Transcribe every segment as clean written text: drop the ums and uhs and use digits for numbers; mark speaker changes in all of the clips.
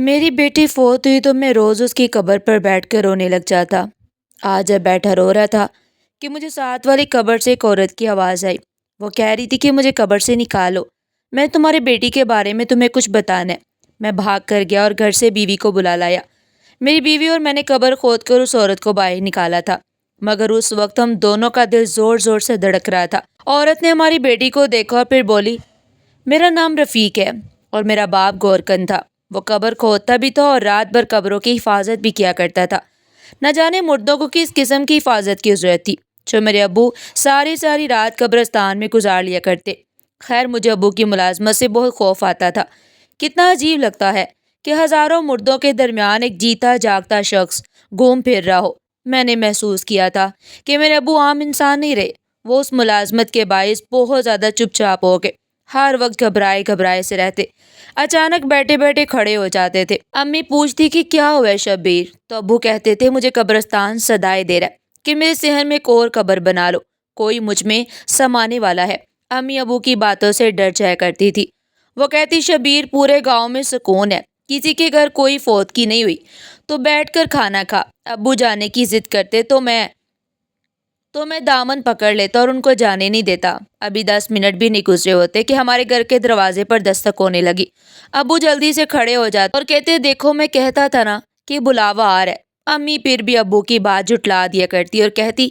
Speaker 1: میری بیٹی فوت ہوئی تو میں روز اس کی قبر پر بیٹھ کر رونے لگ جاتا۔ آج جب بیٹھا رو رہا تھا کہ مجھے ساتھ والی قبر سے ایک عورت کی آواز آئی۔ وہ کہہ رہی تھی کہ مجھے قبر سے نکالو، میں تمہارے بیٹی کے بارے میں تمہیں کچھ بتانا ہے۔ میں بھاگ کر گیا اور گھر سے بیوی کو بلا لایا۔ میری بیوی اور میں نے قبر کھود کر اس عورت کو باہر نکالا تھا، مگر اس وقت ہم دونوں کا دل زور زور سے دھڑک رہا تھا۔ عورت نے ہماری بیٹی کو دیکھا اور پھر بولی، میرا نام رفیق ہے اور میرا باپ گورکن تھا۔ وہ قبر کھودتا بھی تھا اور رات بھر قبروں کی حفاظت بھی کیا کرتا تھا۔ نہ جانے مردوں کو کس قسم کی حفاظت کی ضرورت تھی جو میرے ابو ساری ساری رات قبرستان میں گزار لیا کرتے۔ خیر مجھے ابو کی ملازمت سے بہت خوف آتا تھا۔ کتنا عجیب لگتا ہے کہ ہزاروں مردوں کے درمیان ایک جیتا جاگتا شخص گھوم پھر رہا ہو۔ میں نے محسوس کیا تھا کہ میرے ابو عام انسان نہیں رہے، وہ اس ملازمت کے باعث بہت زیادہ چپ چاپ ہو گئے، ہر وقت گھبرائے گھبرائے سے رہتے، اچانک بیٹھے بیٹھے کھڑے ہو جاتے تھے۔ امی پوچھتی کہ کیا ہوا ہے شبیر، تو ابو کہتے تھے مجھے قبرستان صدائے دے رہا ہے کہ میرے صحن میں ایک اور قبر بنا لو، کوئی مجھ میں سمانے والا ہے۔ امی ابو کی باتوں سے ڈر جایا کرتی تھی۔ وہ کہتی شبیر پورے گاؤں میں سکون ہے، کسی کے گھر کوئی فوت کی نہیں ہوئی تو بیٹھ کر کھانا کھا۔ ابو جانے کی ضد کرتے تو میں دامن پکڑ لیتا اور ان کو جانے نہیں دیتا۔ ابھی 10 منٹ بھی نہیں گزرے ہوتے کہ ہمارے گھر کے دروازے پر دستک ہونے لگی۔ ابو جلدی سے کھڑے ہو جاتے اور کہتے دیکھو میں کہتا تھا نا کہ بلاوا آ رہا ہے۔ امی پھر بھی ابو کی بات جھٹلا دیا کرتی اور کہتی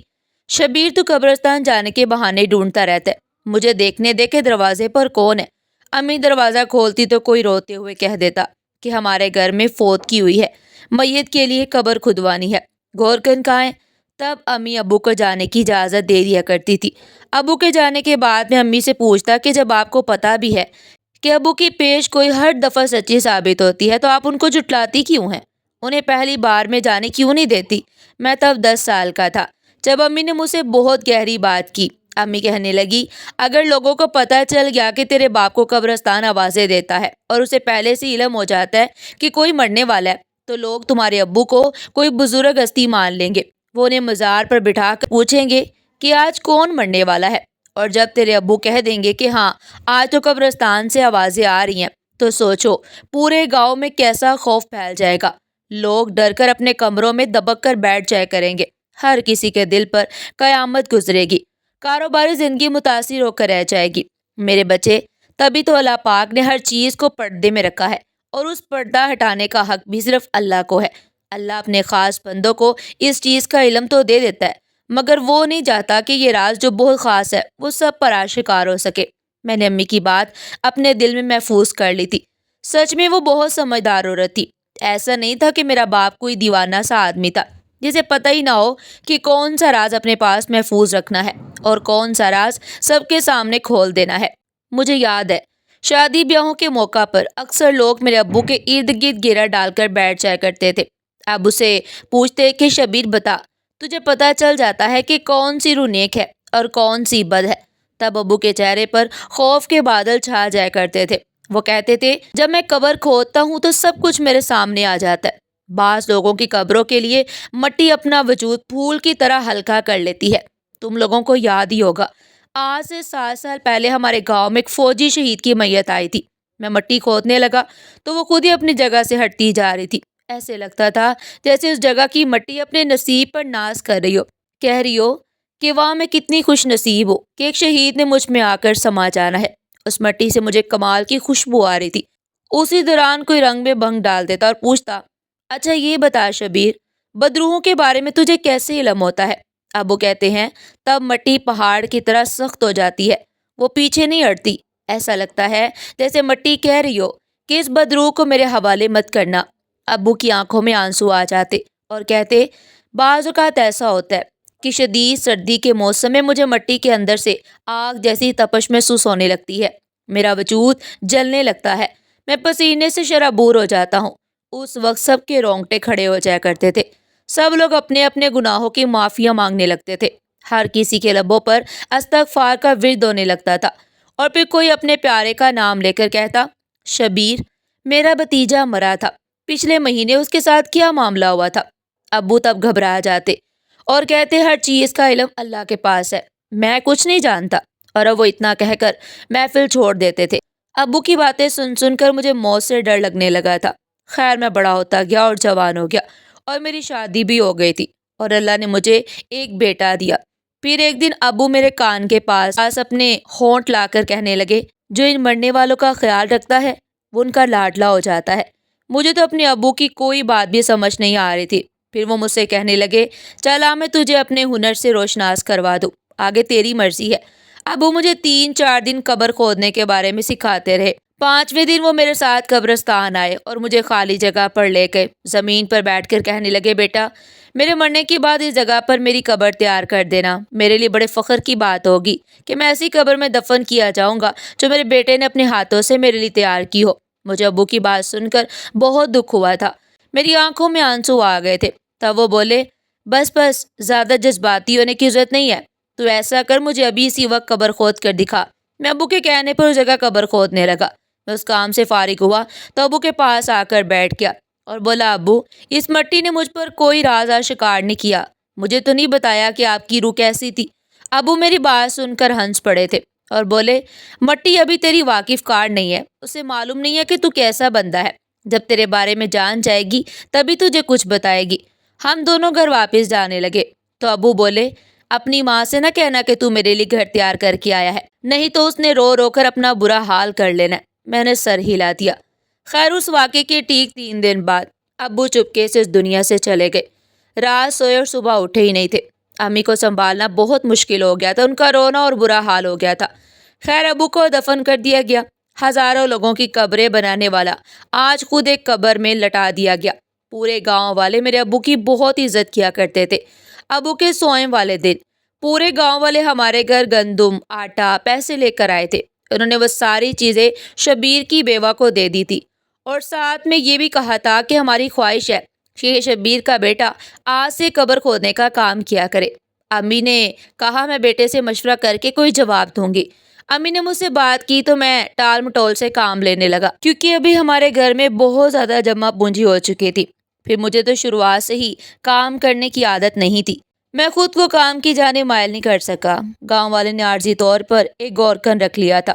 Speaker 1: شبیر تو قبرستان جانے کے بہانے ڈھونڈتا رہتا ہے، مجھے دیکھنے دے کے دروازے پر کون ہے۔ امی دروازہ کھولتی تو کوئی روتے ہوئے کہہ دیتا کہ ہمارے گھر میں فوت کی ہوئی ہے، میت کے لیے قبر کھدوانی ہے، گورکن کہاں ہے؟ تب امی ابو کو جانے کی اجازت دے دیا کرتی تھی۔ ابو کے جانے کے بعد میں امی سے پوچھتا کہ جب آپ کو پتہ بھی ہے کہ ابو کی پیش کوئی ہر دفعہ سچی ثابت ہوتی ہے تو آپ ان کو جھٹلاتی کیوں ہیں؟ انہیں پہلی بار میں جانے کیوں نہیں دیتی؟ میں تب 10 سال کا تھا جب امی نے مجھ سے بہت گہری بات کی۔ امی کہنے لگی اگر لوگوں کو پتہ چل گیا کہ تیرے باپ کو قبرستان آوازیں دیتا ہے اور اسے پہلے سے علم ہو جاتا ہے کہ کوئی مرنے والا ہے تو لوگ تمہارے ابو کو کوئی بزرگ ہستی مان لیں گے، وہ انہیں مزار پر بٹھا کر پوچھیں گے کہ آج کون مرنے والا ہے، اور جب تیرے ابو کہہ دیں گے کہ ہاں آج تو قبرستان سے آوازیں آ رہی ہیں تو سوچو پورے گاؤں میں کیسا خوف پھیل جائے گا۔ لوگ ڈر کر اپنے کمروں میں دبک کر بیٹھ جایا کریں گے، ہر کسی کے دل پر قیامت گزرے گی، کاروباری زندگی متاثر ہو کر رہ جائے گی۔ میرے بچے تبھی تو اللہ پاک نے ہر چیز کو پردے میں رکھا ہے اور اس پردہ ہٹانے کا حق بھی صرف اللہ کو ہے۔ اللہ اپنے خاص بندوں کو اس چیز کا علم تو دے دیتا ہے مگر وہ نہیں چاہتا کہ یہ راز جو بہت خاص ہے وہ سب پر آشکار ہو سکے۔ میں نے امی کی بات اپنے دل میں محفوظ کر لی تھی۔ سچ میں وہ بہت سمجھدار عورت تھی۔ ایسا نہیں تھا کہ میرا باپ کوئی دیوانہ سا آدمی تھا جسے پتہ ہی نہ ہو کہ کون سا راز اپنے پاس محفوظ رکھنا ہے اور کون سا راز سب کے سامنے کھول دینا ہے۔ مجھے یاد ہے شادی بیاہوں کے موقع پر اکثر لوگ میرے ابو کے ارد گرد گھیرا ڈال کر بیٹھ جایا کرتے تھے۔ اب اسے پوچھتے کہ شبیر بتا، تجھے پتہ چل جاتا ہے کہ کون سی روح نیک ہے اور کون سی بد ہے؟ تب ابو کے چہرے پر خوف کے بادل چھا جایا کرتے تھے۔ وہ کہتے تھے جب میں قبر کھودتا ہوں تو سب کچھ میرے سامنے آ جاتا ہے۔ بعض لوگوں کی قبروں کے لیے مٹی اپنا وجود پھول کی طرح ہلکا کر لیتی ہے۔ تم لوگوں کو یاد ہی ہوگا آج سے 7 سال پہلے ہمارے گاؤں میں ایک فوجی شہید کی میت آئی تھی۔ میں مٹی کھودنے لگا تو وہ خود ہی اپنی جگہ سے ہٹتی جا رہی تھی۔ ایسے لگتا تھا جیسے اس جگہ کی مٹی اپنے نصیب پر ناز کر رہی ہو، کہہ رہی ہو کہ واہ میں کتنی خوش نصیب ہو کہ ایک شہید نے مجھ میں آ کر سما جانا ہے۔ اس مٹی سے مجھے کمال کی خوشبو آ رہی تھی۔ اسی دوران کوئی رنگ میں بھنگ ڈال دیتا اور پوچھتا اچھا یہ بتا شبیر بدروحوں کے بارے میں تجھے کیسے علم ہوتا ہے؟ ابو کہتے ہیں تب مٹی پہاڑ کی طرح سخت ہو جاتی ہے، وہ پیچھے نہیں ہٹتی، ایسا لگتا ہے جیسے مٹی کہہ رہی ہو کہ اس بدروح کو میرے حوالے مت کرنا۔ ابو کی آنکھوں میں آنسو آ جاتے اور کہتے بعض اوقات ایسا ہوتا ہے کہ شدید سردی کے موسم میں مجھے مٹی کے اندر سے آگ جیسی تپش محسوس ہونے لگتی ہے، میرا وجود جلنے لگتا ہے، میں پسینے سے شرابور ہو جاتا ہوں۔ اس وقت سب کے رونگٹے کھڑے ہو جایا کرتے تھے، سب لوگ اپنے اپنے گناہوں کی معافیاں مانگنے لگتے تھے، ہر کسی کے لبوں پر استغفار کا ورد ہونے لگتا تھا، اور پھر کوئی اپنے پیارے کا نام لے کر کہتا شبیر میرا بھتیجا مرا تھا پچھلے مہینے، اس کے ساتھ کیا معاملہ ہوا تھا؟ ابو تب گھبرا جاتے اور کہتے ہر چیز کا علم اللہ کے پاس ہے، میں کچھ نہیں جانتا، اور اب وہ اتنا کہہ کر محفل چھوڑ دیتے تھے۔ ابو کی باتیں سن سن کر مجھے موت سے ڈر لگنے لگا تھا۔ خیر میں بڑا ہوتا گیا اور جوان ہو گیا اور میری شادی بھی ہو گئی تھی اور اللہ نے مجھے ایک بیٹا دیا۔ پھر ایک دن ابو میرے کان کے پاس اپنے ہونٹ لا کر کہنے لگے، جو ان مرنے والوں کا خیال رکھتا ہے وہ ان کا لاڈلا ہو جاتا ہے۔ مجھے تو اپنے ابو کی کوئی بات بھی سمجھ نہیں آ رہی تھی۔ پھر وہ مجھ سے کہنے لگے، چلا میں تجھے اپنے ہنر سے روشناس کروا دوں، آگے تیری مرضی ہے۔ ابو مجھے 3 4 دن قبر کھودنے کے بارے میں سکھاتے رہے۔ 5ویں دن وہ میرے ساتھ قبرستان آئے اور مجھے خالی جگہ پر لے گئے۔ زمین پر بیٹھ کر کہنے لگے، بیٹا میرے مرنے کے بعد اس جگہ پر میری قبر تیار کر دینا۔ میرے لیے بڑے فخر کی بات ہوگی کہ میں ایسی قبر میں دفن کیا جاؤں گا جو میرے بیٹے نے اپنے ہاتھوں سے میرے لیے تیار کی ہو۔ مجھے ابو کی بات سن کر بہت دکھ ہوا تھا، میری آنکھوں میں آنسو آ گئے تھے۔ تب وہ بولے، بس بس، زیادہ جذباتی ہونے کی ضرورت نہیں ہے، تو ایسا کر مجھے ابھی اسی وقت قبر کھود کر دکھا۔ میں ابو کے کہنے پر اس جگہ قبر کھودنے لگا۔ میں اس کام سے فارغ ہوا تو ابو کے پاس آ کر بیٹھ گیا اور بولا، ابو اس مٹی نے مجھ پر کوئی راز آشکار نہیں کیا، مجھے تو نہیں بتایا کہ آپ کی روح کیسی تھی۔ ابو میری بات سن کر ہنس پڑے تھے اور بولے، مٹی ابھی تیری واقف کار نہیں ہے، اسے معلوم نہیں ہے کہ تو کیسا بندہ ہے، جب تیرے بارے میں جان جائے گی تبھی تجھے کچھ بتائے گی۔ ہم دونوں گھر واپس جانے لگے تو ابو بولے، اپنی ماں سے نہ کہنا کہ تو میرے لیے گھر تیار کر کے آیا ہے، نہیں تو اس نے رو رو کر اپنا برا حال کر لینا۔ میں نے سر ہلا دیا۔ خیر اس واقعے کے ٹھیک 3 دن بعد ابو چپکے سے اس دنیا سے چلے گئے۔ رات سوئے اور صبح اٹھے ہی نہیں تھے۔ امی کو سنبھالنا بہت مشکل ہو گیا تھا، ان کا رونا اور برا حال ہو گیا تھا۔ خیر ابو کو دفن کر دیا گیا۔ ہزاروں لوگوں کی قبریں بنانے والا آج خود ایک قبر میں لٹا دیا گیا۔ پورے گاؤں والے میرے ابو کی بہت عزت کیا کرتے تھے۔ ابو کے سوئیں والے دن پورے گاؤں والے ہمارے گھر گندم، آٹا، پیسے لے کر آئے تھے۔ انہوں نے وہ ساری چیزیں شبیر کی بیوہ کو دے دی تھی اور ساتھ میں یہ بھی کہا تھا کہ ہماری خواہش ہے کہ شبیر کا بیٹا آج سے قبر کھودنے کا کام کیا کرے۔ امی نے کہا میں بیٹے سے مشورہ کر کے کوئی جواب دوں گی۔ امی نے مجھ سے بات کی تو میں ٹال مٹول سے کام لینے لگا، کیونکہ ابھی ہمارے گھر میں بہت زیادہ جمع پونجی ہو چکی تھی۔ پھر مجھے تو شروعات سے ہی کام کرنے کی عادت نہیں تھی، میں خود کو کام کی جانب مائل نہیں کر سکا۔ گاؤں والے نے عارضی طور پر ایک گورکن رکھ لیا تھا۔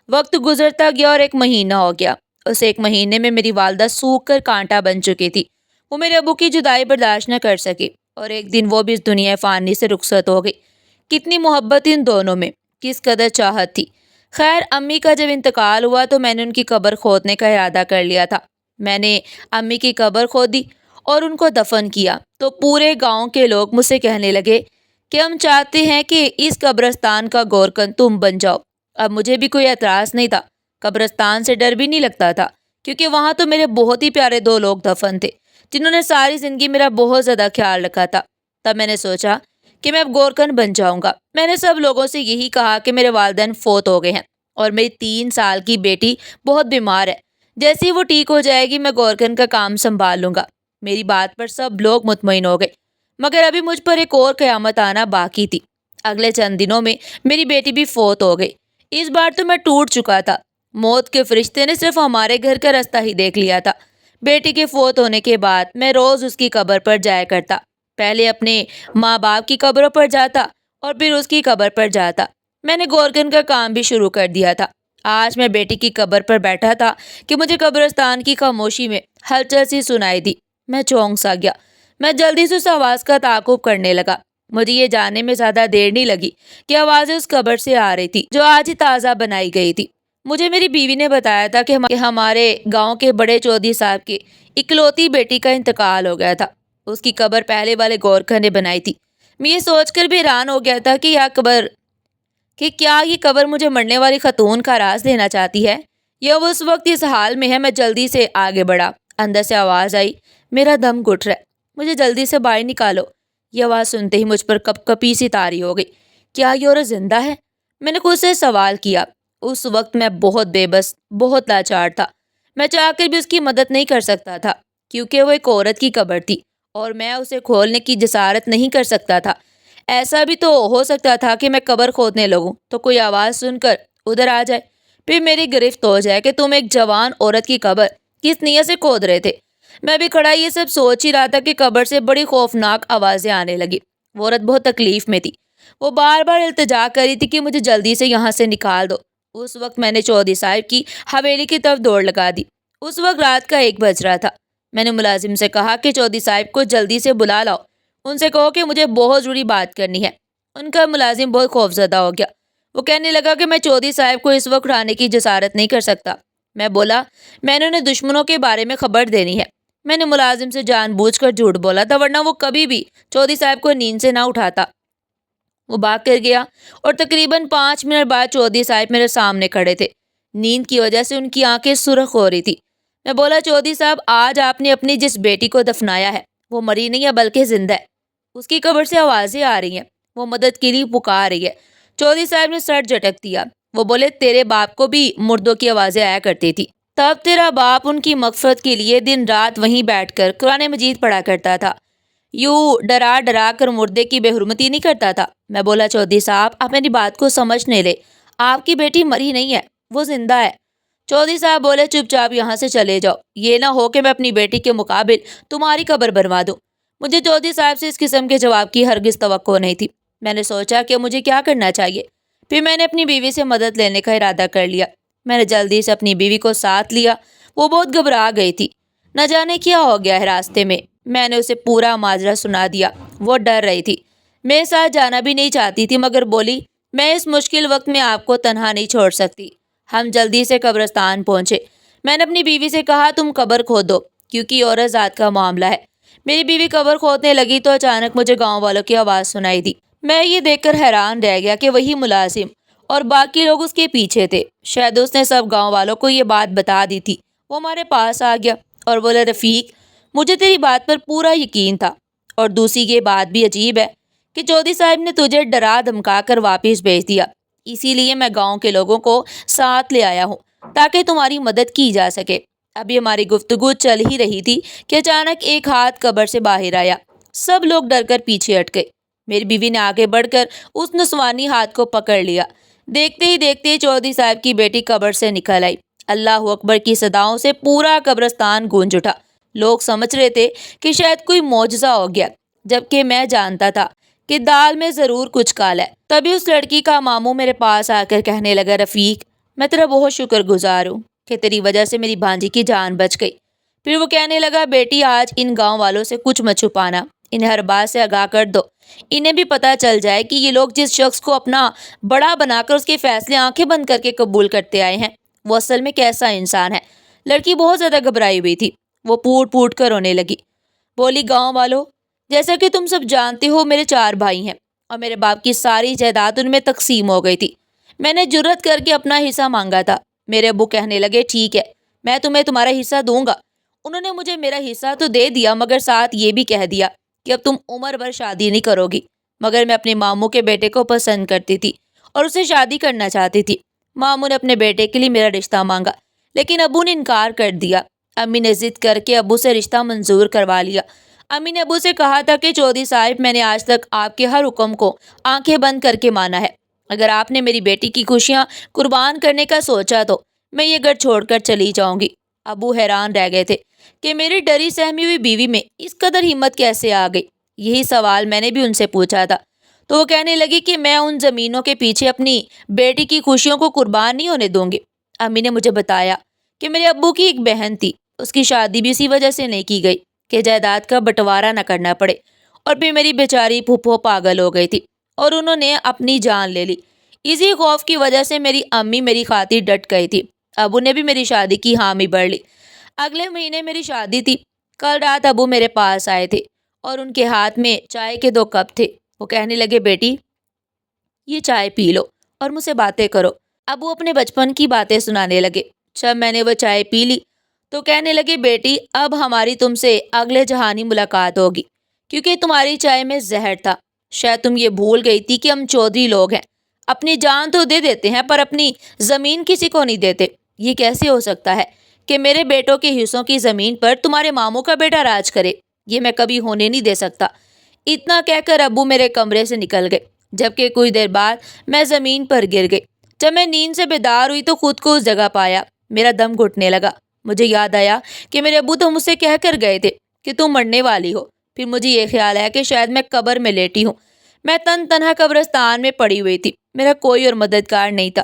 Speaker 1: وقت گزرتا گیا اور 1 مہینہ ہو گیا۔ اس 1 مہینے میں میری والدہ سوکھ کر کانٹا بن چکی تھی۔ وہ میرے ابو کی جدائی برداشت نہ کر سکی اور ایک دن وہ بھی اس دنیا فانی سے رخصت ہو گئی۔ کتنی محبت ان دونوں میں، کس قدر چاہت تھی۔ خیر امی کا جب انتقال ہوا تو میں نے ان کی قبر کھودنے کا ارادہ کر لیا تھا۔ میں نے امی کی قبر کھودی اور ان کو دفن کیا تو پورے گاؤں کے لوگ مجھ سے کہنے لگے کہ ہم چاہتے ہیں کہ اس قبرستان کا گورکن تم بن جاؤ۔ اب مجھے بھی کوئی اعتراض نہیں تھا، قبرستان سے ڈر بھی نہیں لگتا تھا، کیونکہ وہاں تو میرے بہت ہی پیارے 2 لوگ دفن تھے جنہوں نے ساری زندگی میرا بہت زیادہ خیال رکھا تھا۔ تب میں نے سوچا کہ میں اب گورکن بن جاؤں گا۔ میں نے سب لوگوں سے یہی کہا کہ میرے والدین فوت ہو گئے ہیں اور میری 3 سال کی بیٹی بہت بیمار ہے، جیسے ہی وہ ٹھیک ہو جائے گی میں گورکن کا کام سنبھال لوں گا۔ میری بات پر سب لوگ مطمئن ہو گئے، مگر ابھی مجھ پر ایک اور قیامت آنا باقی تھی۔ اگلے چند دنوں میں میری بیٹی بھی فوت ہو گئی۔ اس بار تو میں ٹوٹ چکا تھا۔ موت کے فرشتے نے صرف ہمارے گھر کا راستہ ہی دیکھ لیا تھا۔ بیٹی کے فوت ہونے کے بعد میں روز اس کی قبر پر جایا کرتا، پہلے اپنے ماں باپ کی قبروں پر جاتا اور پھر اس کی قبر پر جاتا۔ میں نے گورکن کا کام بھی شروع کر دیا تھا۔ آج میں بیٹی کی قبر پر بیٹھا تھا کہ مجھے قبرستان کی خاموشی میں ہلچل سی سنائی دی۔ میں چونک سا گیا۔ میں جلدی سے اس آواز کا تعاقب کرنے لگا۔ مجھے یہ جاننے میں زیادہ دیر نہیں لگی کہ آوازیں اس قبر سے آ رہی تھی جو آج ہی تازہ بنائی گئی تھی۔ مجھے میری بیوی نے بتایا تھا کہ ہمارے گاؤں کے بڑے چودھری صاحب کی اکلوتی بیٹی کا انتقال ہو گیا تھا۔ اس کی قبر پہلے والے گورکھن نے بنائی تھی۔ میں یہ سوچ کر بھی حیران ہو گیا تھا کہ کیا یہ قبر مجھے مرنے والی خاتون کا راز دینا چاہتی ہے یا وہ اس وقت اس حال میں ہے۔ میں جلدی سے آگے بڑھا۔ اندر سے آواز آئی، میرا دم گھٹ رہا ہے، مجھے جلدی سے باہر نکالو۔ یہ آواز سنتے ہی مجھ پر کپ کپی سی طاری ہو گئی۔ کیا یہ عورت زندہ ہے؟ میں نے خود سے سوال کیا۔ اس وقت میں بہت بے بس، بہت لاچار تھا۔ میں چاہ کر بھی اس کی مدد نہیں کر سکتا تھا کیونکہ وہ ایک عورت کی قبر تھی اور میں اسے کھولنے کی جسارت نہیں کر سکتا تھا۔ ایسا بھی تو ہو سکتا تھا کہ میں قبر کھودنے لگوں تو کوئی آواز سن کر ادھر آ جائے، پھر میری گرفت ہو جائے کہ تم ایک جوان عورت کی قبر کس نیت سے کھود رہے تھے۔ میں بھی کھڑا یہ سب سوچ ہی رہا تھا کہ قبر سے بڑی خوفناک آوازیں آنے لگی۔ وہ عورت بہت تکلیف میں تھی، وہ بار بار التجا کر رہی تھی کہ مجھے جلدی سے یہاں سے نکال دو۔ اس وقت میں نے چودھری صاحب کی حویلی کی طرف دوڑ لگا دی۔ اس وقت رات کا 1 بج رہا تھا۔ میں نے ملازم سے کہا کہ چودھری صاحب کو جلدی سے بلا لاؤ، ان سے کہو کہ مجھے بہت ضروری بات کرنی ہے۔ ان کا ملازم بہت خوفزدہ ہو گیا، وہ کہنے لگا کہ میں چودھری صاحب کو اس وقت اٹھانے کی جسارت نہیں کر سکتا۔ میں بولا میں نے انہیں دشمنوں کے بارے میں خبر دینی ہے۔ میں نے ملازم سے جان بوجھ کر جھوٹ بولا تھا، ورنہ وہ کبھی بھی چودھری صاحب کو نیند سے نہ اٹھاتا۔ وہ بھاگ کر گیا اور تقریباً 5 منٹ بعد چودھری صاحب میرے سامنے کھڑے تھے۔ نیند کی وجہ سے ان کی آنکھیں سرخ ہو رہی تھی۔ میں بولا چودھری صاحب آج آپ نے اپنی جس بیٹی کو دفنایا ہے وہ مری نہیں ہے بلکہ زندہ ہے۔ اس کی قبر سے آوازیں آ رہی ہیں، وہ مدد کے لیے پکار رہی ہے۔ چودھری صاحب نے سر جھٹک دیا۔ وہ بولے تیرے باپ کو بھی مردوں کی آوازیں آیا کرتی تھی، تب تیرا باپ ان کی مغفرت کے لیے دن رات وہیں بیٹھ کر قرآن مجید پڑھا کرتا تھا، یوں ڈرا ڈرا کر مردے کی بے حرمتی نہیں کرتا تھا۔ میں بولا چودھری صاحب آپ میری بات کو سمجھنے لے، آپ کی بیٹی مری نہیں ہے، وہ زندہ ہے۔ چودھری صاحب بولے چپ چاپ یہاں سے چلے جاؤ، یہ نہ ہو کہ میں اپنی بیٹی کے مقابل تمہاری قبر بنوا دوں۔ مجھے چودھری صاحب سے اس قسم کے جواب کی ہرگز توقع نہیں تھی۔ میں نے سوچا کہ مجھے کیا کرنا چاہیے، پھر میں نے اپنی بیوی سے مدد لینے کا ارادہ کر لیا۔ میں نے جلدی سے اپنی بیوی کو ساتھ لیا، وہ بہت گھبرا گئی تھی، نہ جانے کیا ہو گیا ہے راستے میں۔ میں نے اسے پورا ماجرا سنا دیا، وہ ڈر رہی تھی، میرے ساتھ جانا بھی نہیں چاہتی تھی، مگر بولی میں اس مشکل وقت میں آپ کو تنہا نہیں چھوڑ سکتی۔ ہم جلدی سے قبرستان پہنچے۔ میں نے اپنی بیوی سے کہا تم قبر کھودو، کیونکہ عورت ذات کا معاملہ ہے۔ میری بیوی قبر کھودنے لگی تو اچانک مجھے گاؤں والوں کی آواز سنائی دی۔ میں یہ دیکھ کر حیران رہ گیا کہ وہی ملازم اور باقی لوگ اس کے پیچھے تھے۔ شاید اس نے سب گاؤں والوں کو یہ بات بتا دی تھی۔ وہ ہمارے پاس آ گیا اور بولے رفیق مجھے تیری بات پر پورا یقین تھا، اور دوسری یہ بات بھی عجیب ہے کہ چودھری صاحب نے تجھے ڈرا دھمکا کر واپس بھیج دیا، اسی لیے میں گاؤں کے لوگوں کو ساتھ لے آیا ہوں تاکہ تمہاری مدد کی جا سکے۔ ابھی ہماری گفتگو چل ہی رہی تھی کہ اچانک ایک ہاتھ قبر سے باہر آیا۔ سب لوگ ڈر کر پیچھے ہٹ گئے۔ میری بیوی نے آگے بڑھ کر اس نسوانی ہاتھ کو پکڑ لیا۔ دیکھتے ہی دیکھتے چودھری صاحب کی بیٹی قبر سے نکل آئی۔ اللہ اکبر کی صداؤں سے پورا قبرستان گونج اٹھا۔ لوگ سمجھ رہے تھے کہ شاید کوئی معجزہ ہو گیا، جبکہ میں جانتا تھا کہ دال میں ضرور کچھ کالا ہے۔ تبھی اس لڑکی کا ماموں میرے پاس آ کر کہنے لگا رفیق میں تیرا بہت شکر گزار ہوں کہ تیری وجہ سے میری بھانجی کی جان بچ گئی۔ پھر وہ کہنے لگا بیٹی آج ان گاؤں والوں سے کچھ مت چھپانا، انہیں ہر بات سے آگاہ کر دو، انہیں بھی پتہ چل جائے کہ یہ لوگ جس شخص کو اپنا بڑا بنا کر اس کے فیصلے آنکھیں بند کر کے قبول کرتے آئے ہیں وہ اصل میں کیسا انسان ہے۔ لڑکی بہت زیادہ گھبرائی ہوئی تھی، وہ پوٹ پوٹ کر رونے لگی۔ بولی گاؤں والوں جیسا کہ تم سب جانتے ہو میرے 4 بھائی ہیں اور میرے باپ کی ساری جائیداد ان میں تقسیم ہو گئی تھی۔ میں نے جرأت کر کے اپنا حصہ مانگا تھا۔ میرے ابو کہنے لگے ٹھیک ہے میں تمہیں تمہارا حصہ دوں گا۔ انہوں نے مجھے میرا حصہ تو دے دیا مگر ساتھ یہ بھی کہہ دیا کہ اب تم عمر بھر شادی نہیں کرو گی، مگر میں اپنے ماموں کے بیٹے کو پسند کرتی تھی اور اسے شادی کرنا چاہتی تھی۔ ماموں نے اپنے بیٹے کے لیے میرا رشتہ مانگا لیکن ابو نے انکار کر دیا۔ امی نے ضد کر کے ابو سے رشتہ منظور کروا لیا۔ امی نے ابو سے کہا تھا کہ چودھری صاحب میں نے آج تک آپ کے ہر حکم کو آنکھیں بند کر کے مانا ہے، اگر آپ نے میری بیٹی کی خوشیاں قربان کرنے کا سوچا تو میں یہ گھر چھوڑ کر چلی جاؤں گی۔ ابو حیران رہ گئے تھے کہ میری ڈری سہمی ہوئی بیوی میں اس قدر ہمت کیسے آ گئی۔ یہی سوال میں نے بھی ان سے پوچھا تھا تو وہ کہنے لگی کہ میں ان زمینوں کے پیچھے اپنی بیٹی کی خوشیوں کو قربان نہیں ہونے دوں گی۔ امی نے مجھے بتایا کہ میرے ابو کی ایک بہن تھی، اس کی شادی بھی اسی وجہ سے نہیں کی گئی کہ جائیداد کا بٹوارا نہ کرنا پڑے، اور پھر میری بیچاری پھپھو پاگل ہو گئی تھی اور انہوں نے اپنی جان لے لی۔ اسی خوف کی وجہ سے میری امی میری خاطر ڈٹ گئی تھی۔ ابو نے بھی میری شادی کی حامی بھر لی۔ اگلے مہینے میری شادی تھی۔ کل رات ابو میرے پاس آئے تھے اور ان کے ہاتھ میں چائے کے 2 کپ تھے۔ وہ کہنے لگے بیٹی یہ چائے پی لو اور مجھ سے باتیں کرو۔ ابو اپنے بچپن کی باتیں سنانے لگے۔ جب میں نے وہ چائے پی لی تو کہنے لگے بیٹی اب ہماری تم سے اگلے جہانی ملاقات ہوگی، کیونکہ تمہاری چائے میں زہر تھا۔ شاید تم یہ بھول گئی تھی کہ ہم چودھری لوگ ہیں، اپنی جان تو دے دیتے ہیں پر اپنی زمین کسی کو نہیں دیتے۔ یہ کیسے ہو سکتا ہے کہ میرے بیٹوں کے حصوں کی زمین پر تمہارے ماموں کا بیٹا راج کرے؟ یہ میں کبھی ہونے نہیں دے سکتا۔ اتنا کہہ کر ابو میرے کمرے سے نکل گئے، جبکہ کچھ دیر بعد میں زمین پر گر گئی۔ جب میں نیند سے بیدار ہوئی تو خود کو اس جگہ پایا، میرا دم گھٹنے لگا۔ مجھے یاد آیا کہ میرے ابو تو مجھ سے کہہ کر گئے تھے کہ تم مرنے والی ہو۔ پھر مجھے یہ خیال آیا کہ شاید میں قبر میں لیٹی ہوں۔ میں تنہا قبرستان میں پڑی ہوئی تھی، میرا کوئی اور مددگار نہیں تھا